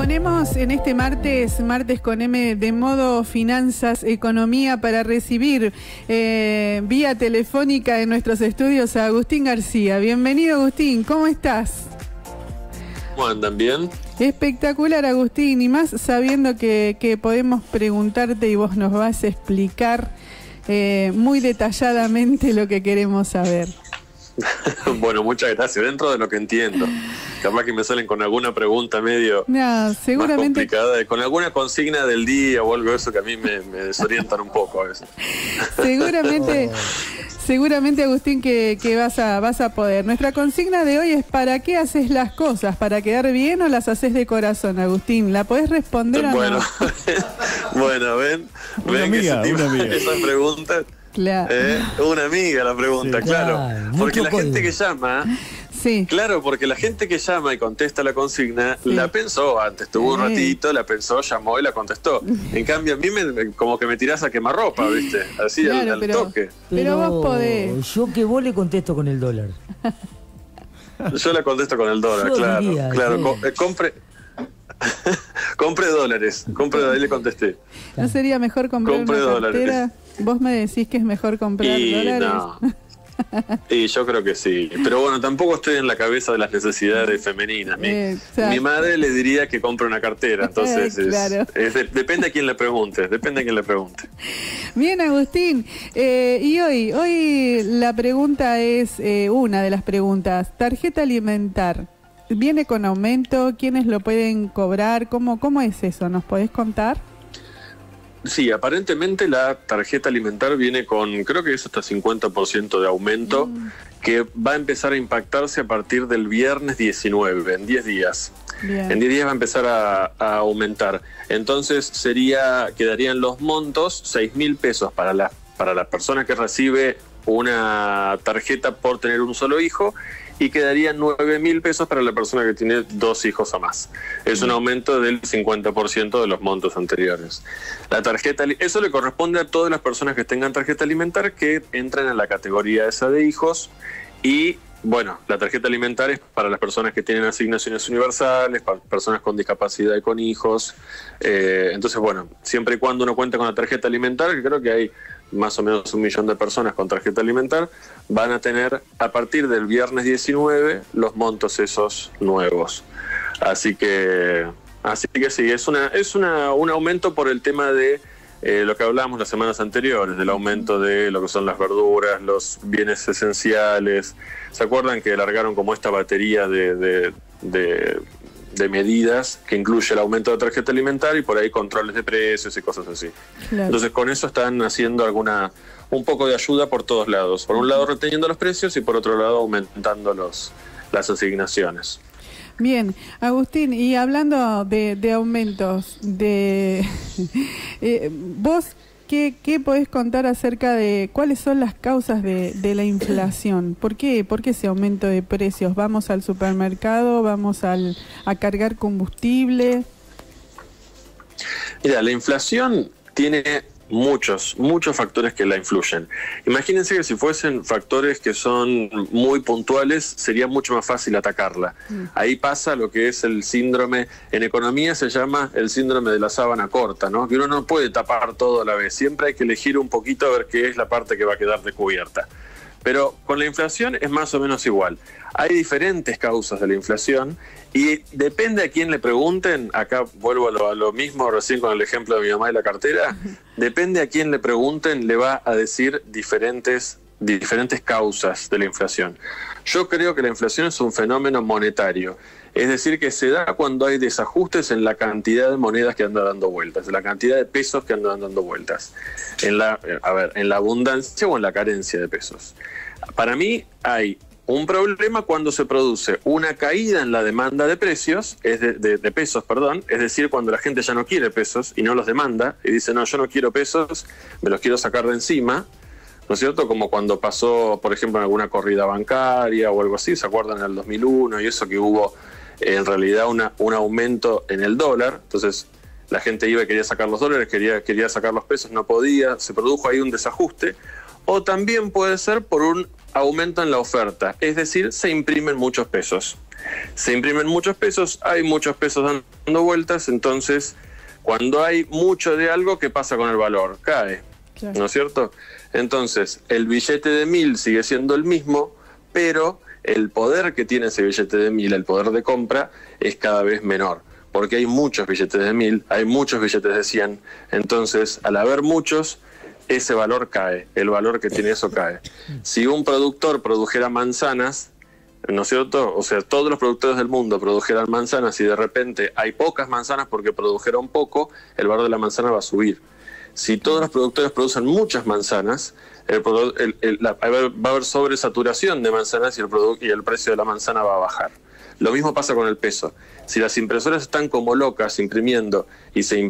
ponemos en este martes con M de modo finanzas, economía, para recibir vía telefónica en nuestros estudios a Agustín García. Bienvenido, Agustín, ¿cómo estás? ¿Cómo andan? ¿Bien? Espectacular, Agustín, y más sabiendo que podemos preguntarte y vos nos vas a explicar muy detalladamente lo que queremos saber. Bueno, muchas gracias. Dentro de lo que entiendo, capaz que me salen con alguna pregunta medio seguramente más complicada, con alguna consigna del día o algo de eso que a mí me desorientan un poco a veces. Seguramente, Agustín, que vas a poder. Nuestra consigna de hoy es: ¿para qué haces las cosas? ¿Para quedar bien o las haces de corazón, Agustín? ¿La podés responder o bueno, no? Bueno, ven esas preguntas. Claro. Una amiga la pregunta, sí, claro. Porque la gente que llama, sí. Claro, porque la gente que llama y contesta la consigna, sí, la pensó antes, tuvo un ratito, la pensó, llamó y la contestó. En cambio, a mí como que me tirás a quemarropa, ¿viste? Así, claro, al toque. Pero vos podés. Yo que vos le contesto con el dólar. Yo la contesto con el dólar, claro. Compre dólares, ahí le contesté. ¿No sería mejor comprar una cartera? Dólares. ¿Vos me decís que es mejor comprar dólares? No. Y yo creo que sí. Pero bueno, tampoco estoy en la cabeza de las necesidades femeninas. Mi madre le diría que compre una cartera. Entonces, claro. Depende a quién le pregunte. Bien, Agustín. Y hoy la pregunta es, una de las preguntas: tarjeta alimentar, ¿viene con aumento? ¿Quiénes lo pueden cobrar? ¿Cómo es eso? ¿Nos podés contar? Sí, aparentemente la tarjeta alimentar viene con, creo que es hasta 50% de aumento, que va a empezar a impactarse a partir del viernes 19, en 10 días. Bien. En 10 días va a empezar a aumentar. Entonces quedarían los montos, 6.000 pesos para la persona que recibe una tarjeta por tener un solo hijo, y quedarían 9.000 pesos para la persona que tiene 2 hijos o más. Es un aumento del 50% de los montos anteriores. La tarjeta, eso le corresponde a todas las personas que tengan tarjeta alimentar que entran en la categoría esa de hijos. Y bueno, la tarjeta alimentar es para las personas que tienen asignaciones universales, para personas con discapacidad y con hijos. Entonces, bueno, siempre y cuando uno cuenta con la tarjeta alimentar, que creo que hay más o menos 1 millón de personas con tarjeta alimentar, van a tener a partir del viernes 19 los montos esos nuevos. Así que sí, es un aumento por el tema de lo que hablábamos las semanas anteriores, del aumento de lo que son las verduras, los bienes esenciales. ¿Se acuerdan que alargaron como esta batería de medidas que incluye el aumento de tarjeta alimentar y por ahí controles de precios y cosas así? Claro. Entonces con eso están haciendo un poco de ayuda por todos lados. Por un lado reteniendo los precios y por otro lado aumentando las asignaciones. Bien, Agustín, y hablando de aumentos, vos, ¿qué podés contar acerca de cuáles son las causas de la inflación? ¿Por qué ese aumento de precios? ¿Vamos al supermercado? ¿Vamos a cargar combustible? Mira, la inflación tiene muchos factores que la influyen. Imagínense que si fuesen factores que son muy puntuales, sería mucho más fácil atacarla. Ahí pasa lo que es el síndrome, en economía se llama el síndrome de la sábana corta, ¿no? Que uno no puede tapar todo a la vez, siempre hay que elegir un poquito a ver qué es la parte que va a quedar descubierta. Pero con la inflación es más o menos igual. Hay diferentes causas de la inflación y depende a quién le pregunten. Acá vuelvo a lo mismo recién con el ejemplo de mi mamá y la cartera. Depende a quién le pregunten, le va a decir diferentes causas de la inflación. Yo creo que la inflación es un fenómeno monetario. Es decir, que se da cuando hay desajustes en la cantidad de monedas que andan dando vueltas, en la cantidad de pesos que andan dando vueltas, en la abundancia o en la carencia de pesos. Para mí hay un problema cuando se produce una caída en la demanda de precios, de pesos, es decir, cuando la gente ya no quiere pesos y no los demanda y dice, no, yo no quiero pesos, me los quiero sacar de encima. ¿No es cierto? Como cuando pasó, por ejemplo, en alguna corrida bancaria o algo así, ¿se acuerdan? En el 2001 y eso, que hubo en realidad un aumento en el dólar. Entonces la gente iba y quería sacar los dólares, quería sacar los pesos, no podía, se produjo ahí un desajuste. O también puede ser por un aumento en la oferta, es decir, se imprimen muchos pesos. Se imprimen muchos pesos, hay muchos pesos dando vueltas, entonces cuando hay mucho de algo, ¿qué pasa con el valor? Cae, claro. ¿No es cierto? Entonces, el billete de 1000 sigue siendo el mismo, pero el poder que tiene ese billete de 1000, el poder de compra, es cada vez menor, porque hay muchos billetes de 1000, hay muchos billetes de 100, entonces, al haber muchos, ese valor cae, el valor que tiene eso cae. Si un productor produjera manzanas, ¿no es cierto? O sea, todos los productores del mundo produjeran manzanas y de repente hay pocas manzanas porque produjeron poco, el valor de la manzana va a subir. Si todos los productores producen muchas manzanas, va a haber sobresaturación de manzanas y el precio de la manzana va a bajar. Lo mismo pasa con el peso. Si las impresoras están como locas imprimiendo y se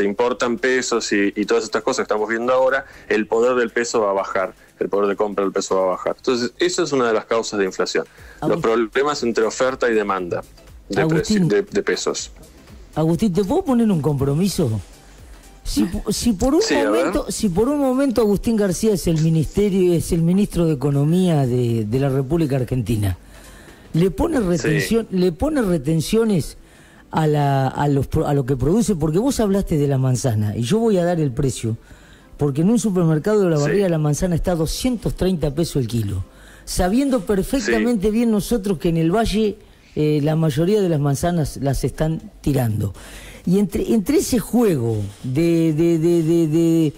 importan pesos y todas estas cosas que estamos viendo ahora, el poder del peso va a bajar, el poder de compra del peso va a bajar. Entonces, eso es una de las causas de inflación. Los problemas entre oferta y demanda de pesos. Agustín, ¿te puedo poner un compromiso? Si por un momento Agustín García es el ministro de Economía de la República Argentina, le pone retenciones a lo que produce, porque vos hablaste de la manzana y yo voy a dar el precio, porque en un supermercado de la barriga la manzana está a 230 pesos el kilo, sabiendo perfectamente bien nosotros que en el valle la mayoría de las manzanas las están tirando. Y entre ese juego de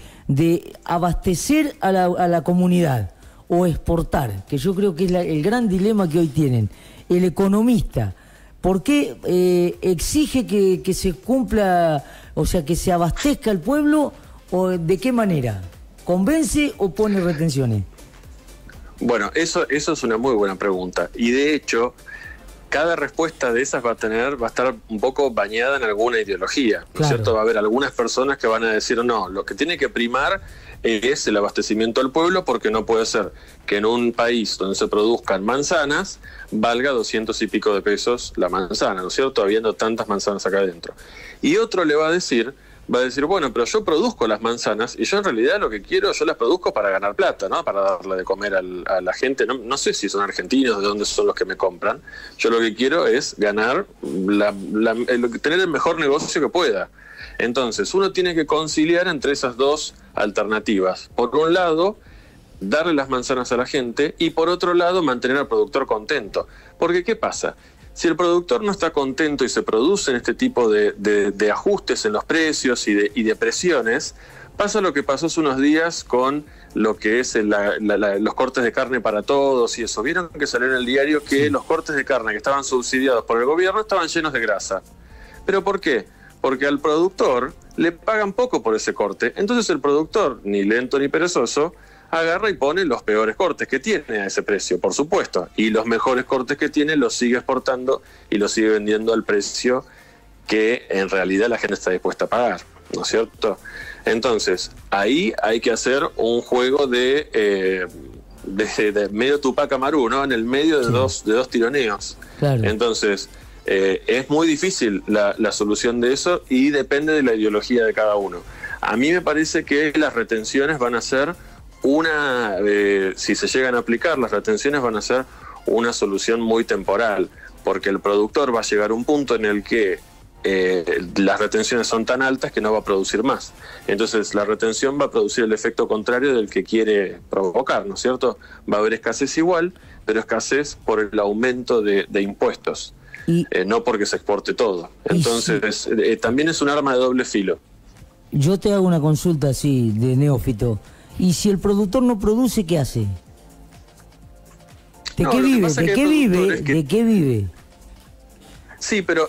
abastecer a la comunidad o exportar, que yo creo que es el gran dilema que hoy tienen, el economista, ¿por qué exige que se cumpla, o sea, que se abastezca el pueblo, o de qué manera? ¿Convence o pone retenciones? Bueno, eso es una muy buena pregunta. Y de hecho, cada respuesta de esas va a estar un poco bañada en alguna ideología, ¿no es cierto? Va a haber algunas personas que van a decir, no, lo que tiene que primar es el abastecimiento del pueblo, porque no puede ser que en un país donde se produzcan manzanas valga 200 y pico de pesos la manzana, ¿no es cierto? Habiendo tantas manzanas acá adentro. Y otro le va a decir, bueno, pero yo produzco las manzanas y yo en realidad lo que quiero, yo las produzco para ganar plata, ¿no? Para darle de comer a la gente. No sé si son argentinos, de dónde son los que me compran. Yo lo que quiero es ganar, tener el mejor negocio que pueda. Entonces, uno tiene que conciliar entre esas dos alternativas. Por un lado, darle las manzanas a la gente, y por otro lado, mantener al productor contento. Porque, ¿qué pasa? Si el productor no está contento y se producen este tipo de ajustes en los precios y de presiones, pasa lo que pasó hace unos días con lo que es los cortes de carne para todos y eso. Vieron que salió en el diario que los cortes de carne que estaban subsidiados por el gobierno estaban llenos de grasa. ¿Pero por qué? Porque al productor le pagan poco por ese corte. Entonces el productor, ni lento ni perezoso, agarra y pone los peores cortes que tiene a ese precio, por supuesto. Y los mejores cortes que tiene los sigue exportando y los sigue vendiendo al precio que en realidad la gente está dispuesta a pagar, ¿no es cierto? Entonces, ahí hay que hacer un juego de medio Tupac Amaru, ¿no? En el medio de dos tironeos. Claro. Entonces, es muy difícil la solución de eso y depende de la ideología de cada uno. A mí me parece que las retenciones van a ser si se llegan a aplicar, las retenciones van a ser una solución muy temporal, porque el productor va a llegar a un punto en el que las retenciones son tan altas que no va a producir más. Entonces la retención va a producir el efecto contrario del que quiere provocar, ¿no es cierto? Va a haber escasez igual, pero escasez por el aumento de impuestos, no porque se exporte todo. Entonces también es un arma de doble filo. Yo te hago una consulta así de neófito. ¿Y si el productor no produce, qué hace? ¿De qué vive? ¿De qué vive? ¿De qué vive? Sí, pero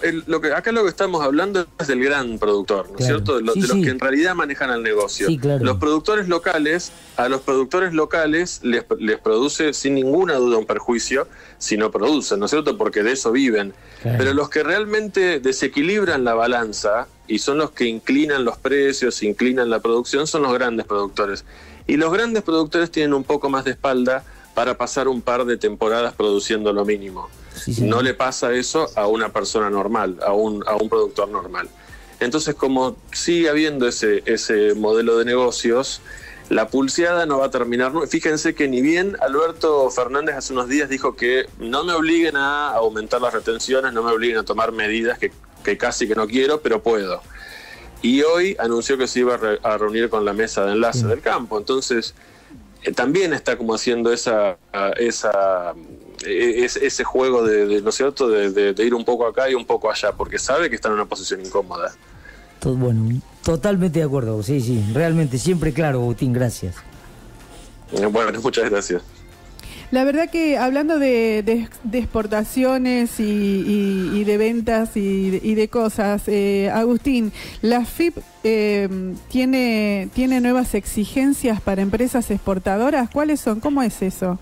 acá lo que estamos hablando es del gran productor, ¿no es cierto? De los que en realidad manejan el negocio. Sí, claro. Los productores locales, a los productores locales les produce sin ninguna duda un perjuicio si no producen, ¿no es cierto? Porque de eso viven. Claro. Pero los que realmente desequilibran la balanza y son los que inclinan los precios, inclinan la producción, son los grandes productores. Y los grandes productores tienen un poco más de espalda para pasar un par de temporadas produciendo lo mínimo. Sí. No le pasa eso a una persona normal, a un productor normal. Entonces, como sigue habiendo ese modelo de negocios, La pulseada no va a terminar. Fíjense que ni bien Alberto Fernández hace unos días dijo que no me obliguen a aumentar las retenciones, no me obliguen a tomar medidas que casi que no quiero, pero puedo. Y hoy anunció que se iba a reunir con la mesa de enlace del campo. Entonces, también está como haciendo ese juego ¿no es cierto?, de ir un poco acá y un poco allá, porque sabe que está en una posición incómoda. Bueno, totalmente de acuerdo, sí, realmente, siempre claro, Agustín, gracias. Bueno, muchas gracias. La verdad que hablando de exportaciones y de ventas y de cosas, Agustín, la AFIP tiene nuevas exigencias para empresas exportadoras. ¿Cuáles son? ¿Cómo es eso?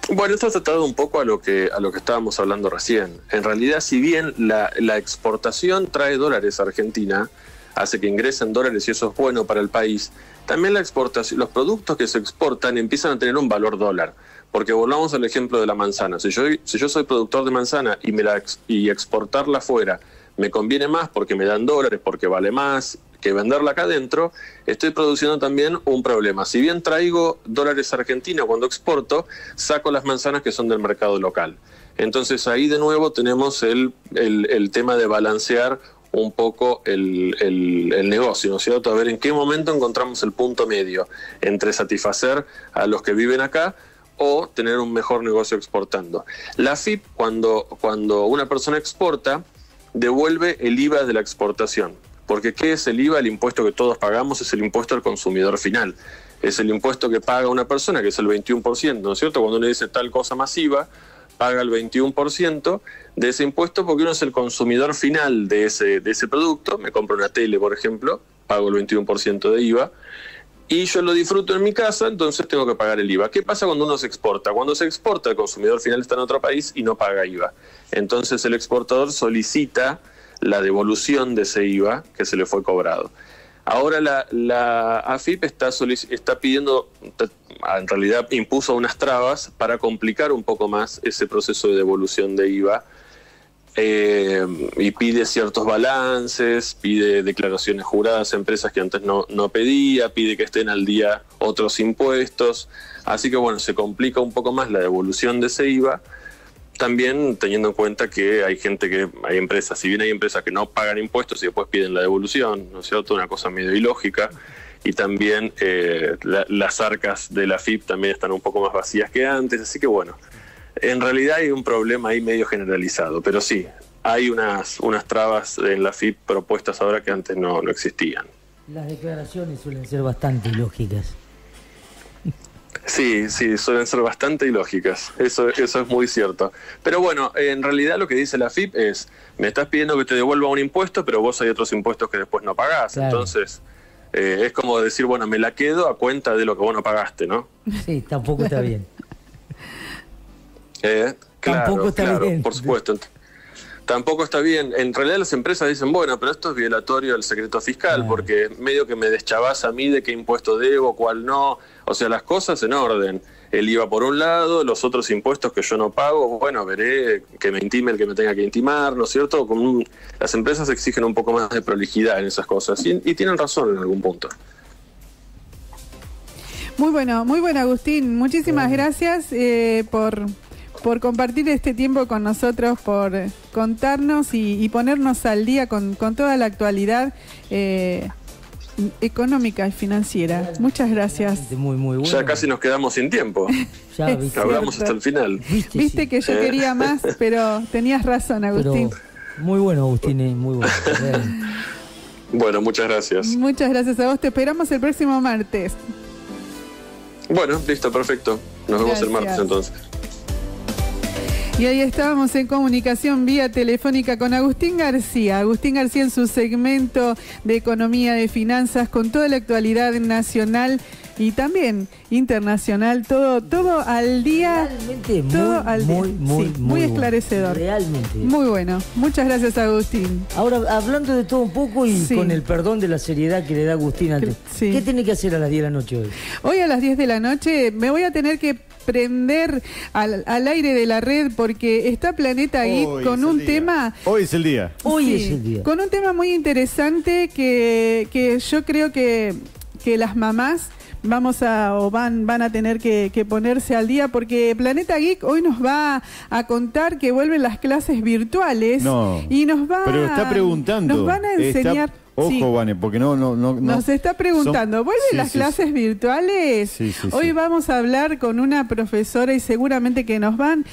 Bueno, esto está atado un poco a lo que estábamos hablando recién. En realidad, si bien la exportación trae dólares a Argentina, hace que ingresen dólares y eso es bueno para el país, también la exportación, los productos que se exportan empiezan a tener un valor dólar. Porque volvamos al ejemplo de la manzana. Si yo soy productor de manzana y exportarla afuera me conviene más porque me dan dólares, porque vale más que venderla acá adentro, estoy produciendo también un problema. Si bien traigo dólares a Argentina cuando exporto, saco las manzanas que son del mercado local. Entonces ahí de nuevo tenemos el tema de balancear un poco el negocio, ¿no es cierto? A ver en qué momento encontramos el punto medio entre satisfacer a los que viven acá o tener un mejor negocio exportando. La AFIP, cuando una persona exporta, devuelve el IVA de la exportación. Porque ¿qué es el IVA? El impuesto que todos pagamos es el impuesto al consumidor final. Es el impuesto que paga una persona, que es el 21%, ¿no es cierto? Cuando uno dice tal cosa más IVA, paga el 21% de ese impuesto porque uno es el consumidor final de ese producto. Me compro una tele, por ejemplo, pago el 21% de IVA y yo lo disfruto en mi casa, entonces tengo que pagar el IVA. ¿Qué pasa cuando uno se exporta? Cuando se exporta, el consumidor final está en otro país y no paga IVA. Entonces el exportador solicita la devolución de ese IVA que se le fue cobrado. Ahora la AFIP está pidiendo, en realidad impuso unas trabas para complicar un poco más ese proceso de devolución de IVA y pide ciertos balances, pide declaraciones juradas a empresas que antes no pedía, pide que estén al día otros impuestos. Así que bueno, se complica un poco más la devolución de ese IVA. También teniendo en cuenta que hay empresas, si bien hay empresas que no pagan impuestos y después piden la devolución, ¿no es cierto? Una cosa medio ilógica. Y también las arcas de la AFIP también están un poco más vacías que antes. Así que bueno, en realidad hay un problema ahí medio generalizado. Pero sí, hay unas trabas en la AFIP propuestas ahora que antes no existían. Las declaraciones suelen ser bastante ilógicas. Sí, suelen ser bastante ilógicas, eso es muy cierto. Pero bueno, en realidad lo que dice la AFIP es, me estás pidiendo que te devuelva un impuesto, pero vos hay otros impuestos que después no pagás. Claro. Entonces, es como decir, bueno, me la quedo a cuenta de lo que vos no pagaste, ¿no? Sí, tampoco está bien. Tampoco está bien. Por supuesto. Tampoco está bien. En realidad las empresas dicen, bueno, pero esto es violatorio del secreto fiscal, porque medio que me deschavás a mí de qué impuesto debo, cuál no. O sea, las cosas en orden. El IVA por un lado, los otros impuestos que yo no pago, bueno, veré que me intime el que me tenga que intimar, ¿no es cierto? Las empresas exigen un poco más de prolijidad en esas cosas y tienen razón en algún punto. Muy bueno, Agustín. Muchísimas gracias por compartir este tiempo con nosotros, por contarnos y ponernos al día con toda la actualidad económica y financiera. Muchas gracias. Muy bueno. Ya casi nos quedamos sin tiempo. Ya hablamos hasta el final. Viste que yo quería más, pero tenías razón, Agustín. Pero muy bueno, Agustín, muy bueno. Bueno, muchas gracias. Muchas gracias a vos. Te esperamos el próximo martes. Bueno, listo, perfecto. Nos vemos el martes entonces. Y ahí estábamos en comunicación vía telefónica con Agustín García. Agustín García en su segmento de economía, de finanzas, con toda la actualidad nacional y también internacional, todo al día. Realmente muy esclarecedor. Realmente. Muy bueno. Muchas gracias, Agustín. Ahora, hablando de todo un poco y con el perdón de la seriedad que le da Agustín antes, ¿qué tiene que hacer a las 10 de la noche hoy? Hoy a las 10 de la noche me voy a tener que prender al aire de la red porque está Planeta Geek con un tema. Hoy es el día. Hoy es el día. Con un tema muy interesante que yo creo que que las mamás van a tener que ponerse al día, porque Planeta Geek hoy nos va a contar que vuelven las clases virtuales. No, y nos está preguntando. Nos van a enseñar. Ojo, sí. Vane, porque no. Nos está preguntando, ¿vuelven las clases virtuales? Sí, Hoy vamos a hablar con una profesora y seguramente que nos van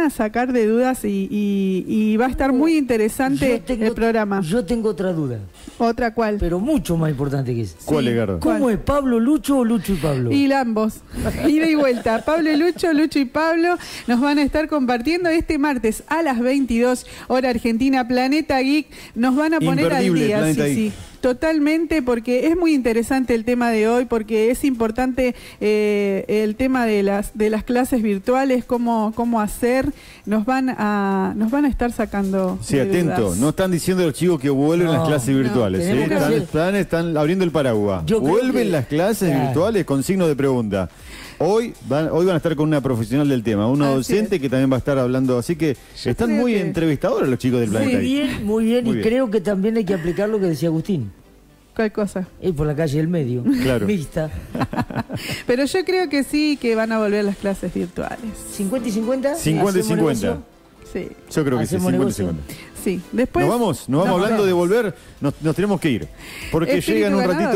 a sacar de dudas y va a estar muy interesante el programa. Yo tengo otra duda. ¿Otra cuál? Pero mucho más importante que eso. ¿Cuál, Edgardo? ¿Cómo es? ¿Pablo Lucho o Lucho y Pablo? Y ambos. Ida y vuelta. Pablo y Lucho, Lucho y Pablo nos van a estar compartiendo este martes a las 22 hora Argentina. Planeta Geek nos van a poner al día. Planeta Geek. Totalmente, porque es muy interesante el tema de hoy, porque es importante el tema de las clases virtuales, cómo hacer. Nos van a estar sacando. Sí, atento. dudas. No están diciendo los chicos que vuelven las clases virtuales. Están abriendo el paraguas. ¿Vuelven las clases virtuales? Con signo de pregunta. Hoy van a estar con una profesional del tema, una docente que también va a estar hablando, así que están muy entrevistadores los chicos del Planeta. Muy bien, y creo que también hay que aplicar lo que decía Agustín. ¿Cuál cosa? Ir por la calle del medio, claro. Mixta. Pero yo creo que sí, que van a volver las clases virtuales. ¿50 y 50? 50 y 50. Sí. Yo creo que sí, 50 y 50. Sí, después... Nos vamos hablando de volver, nos tenemos que ir, porque llegan un ratito...